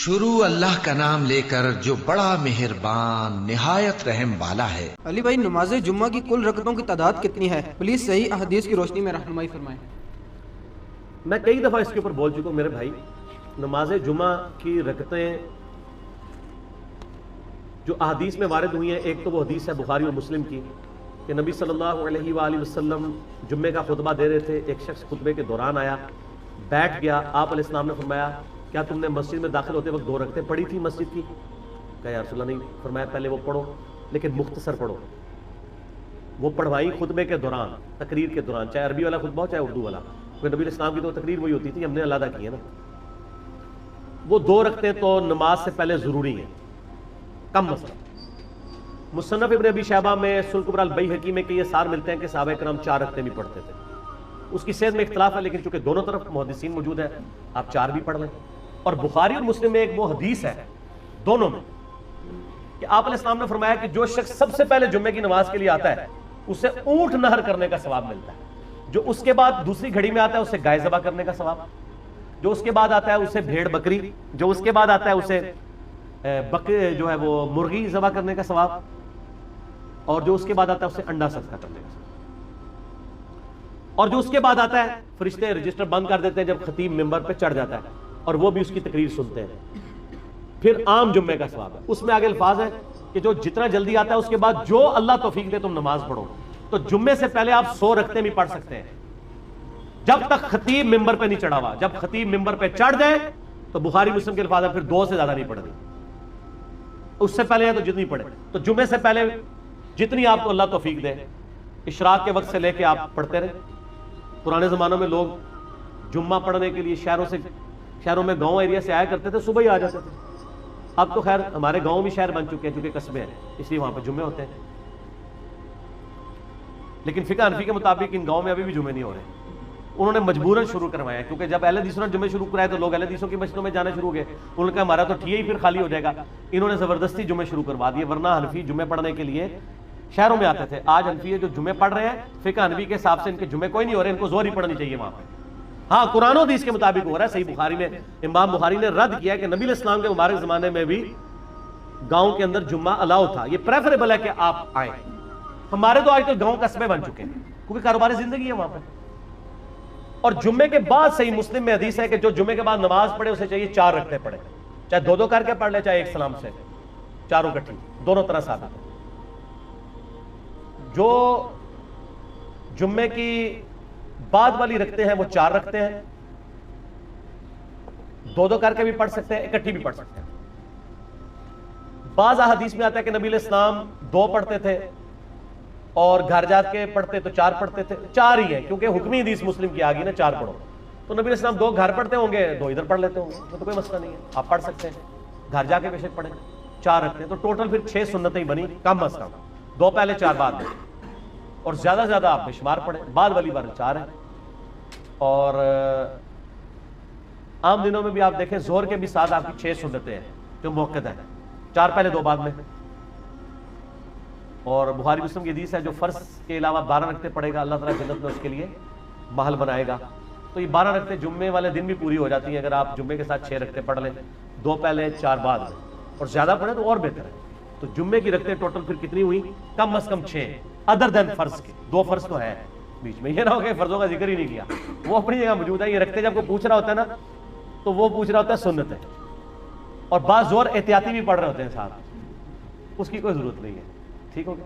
शुरू अल्लाह का नाम लेकर जो बड़ा मेहरबान निहायत रहम वाला है। अली भाई, नमाज जुम्मा की कुल रकतों की तादाद कितनी है? प्लीज सही अहदीस की रोशनी में रहनुमाई फरमाएं। मैं कई दफ़ा इसके ऊपर बोल चुका हूँ मेरे भाई। नमाज जुम्मा की रकतें जो अहदीस में वारिद हुई हैं, एक तो वो हदीस है बुखारी और मुस्लिम की कि नबी सल्लल्लाहु अलैहि वसल्लम जुम्मे का खुतबा दे रहे थे। एक शख्स खुतबे के दौरान आया, बैठ गया। आप अलैहिस्सलाम ने फरमाया, क्या तुमने मस्जिद में दाखिल होते वक्त 2 रकतें पढ़ी थी मस्जिद की? कहा या रसूलल्लाह नहीं। फरमाया पहले वो पढ़ो, लेकिन मुख्तसर पढ़ो। वो पढ़वाई खुतबे के दौरान, तकरीर के दौरान, चाहे अरबी वाला खुतबा हो चाहे उर्दू वाला, क्योंकि नबी अलैहिस्सलाम की तो तकरीर वही होती थी, हमने अलग की है ना। वो 2 रकतें तो नमाज से पहले ज़रूरी हैं, कम मसला। मुसन्नफ इब्न अबी शैबा में सुनन कुबरा अल-बैहक़ी में कई आसार मिलते हैं कि सहाबा किराम 4 रकतें भी पढ़ते थे। उसकी सेहत में इख्तिलाफ है, लेकिन चूंकि दोनों तरफ मुहद्दिसीन मौजूद है, आप 4 भी पढ़ लें। और बुखारी और मुस्लिम में एक वो हदीस है दोनों में कि आप अलैहिस्सलाम ने फरमाया कि जो शख्स सबसे पहले जुम्मे की नमाज के लिए आता है उसे ऊंट नहर करने का सवाब मिलता है। जो उसके बाद दूसरी घड़ी में आता है उसे गाय ज़बा करने का सवाब, जो उसके बाद आता है उसे भेड़ बकरी, जो उसके बाद आता है उसे बकरी जो है वो मुर्गी ज़बा करने का सवाब, और जो उसके बाद आता है उसे अंडा सदका करने का सवाब। और जो उसके बाद आता है, फरिश्ते रजिस्टर बंद कर देते हैं जब खतीब मिंबर पे चढ़ जाता है, और वो भी उसकी तकरीर सुनते हैं। फिर आम जुम्मे का सवाब है। उसमें आगे अल्फाज है कि जो जितना जल्दी आता है उसके बाद जो अल्लाह तौफीक दे तुम नमाज पढ़ो। तो जुम्मे से पहले आप 100 रकतें भी पढ़ सकते हैं, जब तक खतीब मिंबर पे नहीं चढ़ा हुआ। जब खतीब मिंबर पे चढ़ जाए तो बुखारी मुस्लिम के अल्फाज है फिर 2 से ज्यादा नहीं पढ़नी, उससे पहले है तो जितनी पढ़े। तो जुम्मे से पहले जितनी आपको अल्लाह तौफीक दे, इशराक के वक्त से लेके आप पढ़ते रहे। पुराने जमानों में लोग जुम्मा पढ़ने के लिए शहरों में गांव एरिया से आया करते थे, सुबह ही आ जाते थे। अब तो खैर हमारे गांव भी शहर बन चुके हैं क्योंकि कस्बे हैं, इसलिए वहां पर जुम्मे होते हैं। लेकिन फिक़ह हनफी के मुताबिक इन गांव में अभी भी जुम्मे नहीं हो रहे। उन्होंने मजबूरन शुरू करवाया, क्योंकि जब अहले हदीसों ने जुम्मे शुरू कराए तो लोग अहले हदीसों की मस्जिदों में जाना शुरू हो गए। उन्होंने कहा हमारा तो ठिया ही फिर खाली हो जाएगा। इन्होंने जबरदस्ती जुम्मे शुरू करवा दिए, वरना हनफी जुम्मे पढ़ने के लिए शहरों में आते थे। आज हनफी जो जुम्मे पढ़ रहे हैं, फिक़ह हनफी के हिसाब से इनके जुम्मे कोई नहीं हो रहे, इनको जोर ही पढ़नी चाहिए वहां पर। हाँ, कुरान और हदीस के मुताबिक हो रहा है। सही बुखारी में इमाम बुखारी ने रद्द किया कि नबी इस्लाम के मुबारक ज़माने में भी गांव के अंदर जुम्मा अलाउ था। ये प्रेफरेबल है कि आप आए। हमारे तो आज तो गांव कस्बे बन चुके हैं क्योंकि कारोबारी जिंदगी है वहां पर। और जुम्मे के बाद सही मुस्लिम में हदीस है कि जो जुम्मे के बाद नमाज पढ़े उसे चाहिए 4 रकतें पढ़े, चाहे 2-2 करके पढ़ ले, चाहे एक सलाम से, चारों इकट्ठी, दोनों तरह साबित है। जो जुम्मे की बाद वाली रखते हैं वो 4 रखते हैं, 2-2 करके भी पढ़ सकते हैं, इकट्ठी भी पढ़ सकते हैं। बाज़ हदीस में आता है कि नबी इस्लाम 2 पढ़ते थे और घर जाके पढ़ते तो 4 पढ़ते थे। 4 ही है क्योंकि हुक्मी हदीस मुस्लिम की आ गई ना, 4 पढ़ो। तो नबी इस्लाम 2 घर पढ़ते होंगे, 2 इधर पढ़ लेते होंगे, तो कोई मसला नहीं है, आप पढ़ सकते हैं। घर जाके बेशक पढ़े, 4 रखते हैं तो टोटल फिर 6 सुन्नतें बनी, कम अज कम 2 पहले 4 बाद में, और ज्यादा से ज्यादा आप बेशुमार पढ़े। बाद वाली बार 4 है। और आम दिनों में भी आप देखें जोहर के भी साथ आपकी 6 सुन्नतें हैं जो मुअक्कद है, 4 पहले 2 बाद में। और बुखारी मुस्लिम की हदीस है जो फर्ज के अलावा 12 रखते पड़ेगा, अल्लाह ताला जन्नत में उसके लिए महल बनाएगा। तो ये 12 रखते जुम्मे वाले दिन भी पूरी हो जाती है अगर आप जुम्मे के साथ 6 रखते पढ़ लें, 2 पहले 4 बाद में, और ज्यादा पढ़े तो और बेहतर है। तो जुम्मे की रखते टोटल फिर कितनी हुई? कम अज कम 6, अदर देन फर्ज के। 2 फर्ज तो है बीच में, ये ना हो गया फर्जों का जिक्र ही नहीं किया, वो अपनी जगह मौजूद है। ये रखते जब को पूछ रहा होता है ना, तो वो पूछ रहा होता है सुन्नत है, और बाज़ जोर एहतियाती भी पढ़ रहे होते हैं साथ, उसकी कोई जरूरत नहीं है। ठीक हो गया।